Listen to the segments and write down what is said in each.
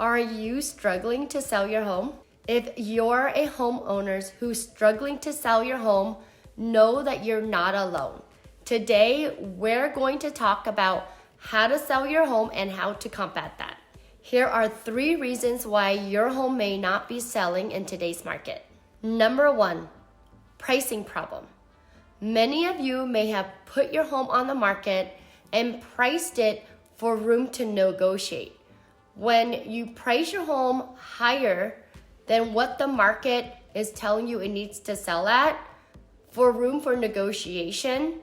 Are you struggling to sell your home? If you're a homeowner who's struggling to sell your home, know that you're not alone. Today, we're going to talk about how to sell your home and how to combat that. Here are 3 reasons why your home may not be selling in today's market. Number 1, pricing problem. Many of you may have put your home on the market and priced it for room to negotiate. When you price your home higher than what the market is telling you it needs to sell at, for room for negotiation,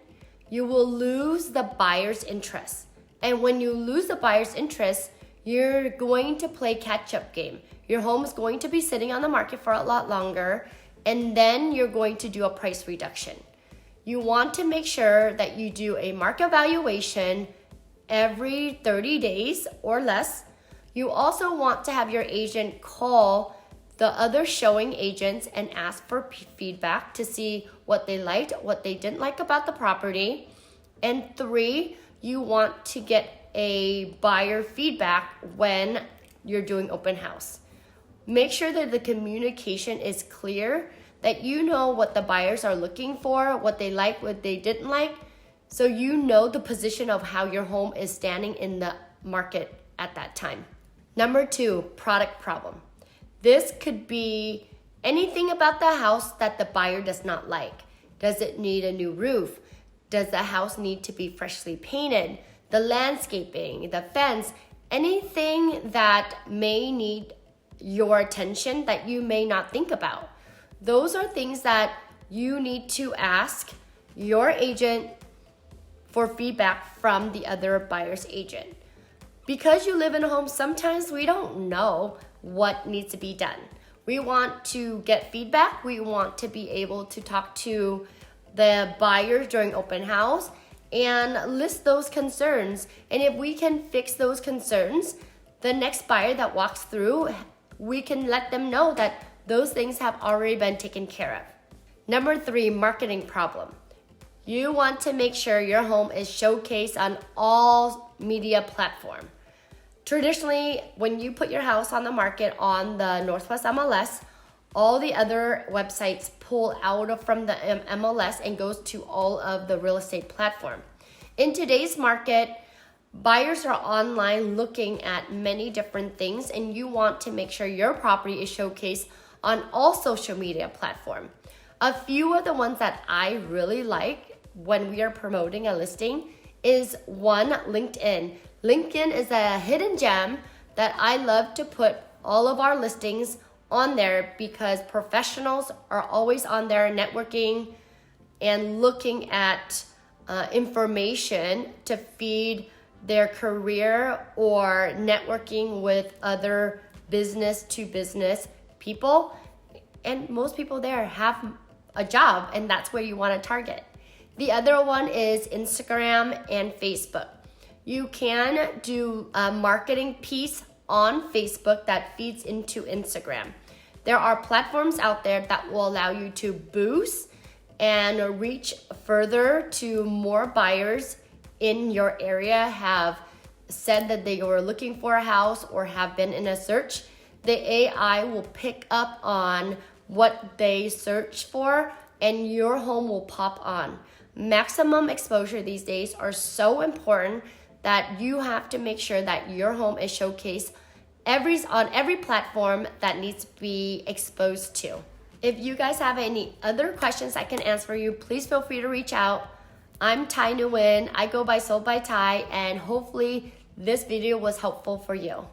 you will lose the buyer's interest. And when you lose the buyer's interest, you're going to play catch-up game. Your home is going to be sitting on the market for a lot longer, and then you're going to do a price reduction. You want to make sure that you do a market evaluation every 30 days or less. You also want to have your agent call the other showing agents and ask for feedback to see what they liked, what they didn't like about the property. And 3, you want to get a buyer feedback when you're doing open house. Make sure that the communication is clear, that you know what the buyers are looking for, what they like, what they didn't like, so you know the position of how your home is standing in the market at that time. Number 2, product problem. This could be anything about the house that the buyer does not like. Does it need a new roof? Does the house need to be freshly painted? The landscaping, the fence, anything that may need your attention that you may not think about. Those are things that you need to ask your agent for feedback from the other buyer's agent. Because you live in a home, sometimes we don't know what needs to be done. We want to get feedback. We want to be able to talk to the buyers during open house and list those concerns. And if we can fix those concerns, the next buyer that walks through, we can let them know that those things have already been taken care of. Number 3, marketing problem. You want to make sure your home is showcased on all media platforms. Traditionally, when you put your house on the market on the Northwest MLS, all the other websites pull out from the MLS and goes to all of the real estate platform. In today's market, buyers are online looking at many different things, and you want to make sure your property is showcased on all social media platforms. A few of the ones that I really like when we are promoting a listing is 1, LinkedIn. LinkedIn is a hidden gem that I love to put all of our listings on there because professionals are always on there networking and looking at information to feed their career or networking with other business-to-business people. And most people there have a job, and that's where you want to target. The other one is Instagram and Facebook. You can do a marketing piece on Facebook that feeds into Instagram. There are platforms out there that will allow you to boost and reach further to more buyers in your area have said that they were looking for a house or have been in a search. The AI will pick up on what they search for and your home will pop on. Maximum exposure these days are so important that you have to make sure that your home is showcased on every platform that needs to be exposed to. If you guys have any other questions I can answer for you, please feel free to reach out. I'm Ty Nguyen. I go by Sold by Ty, and hopefully this video was helpful for you.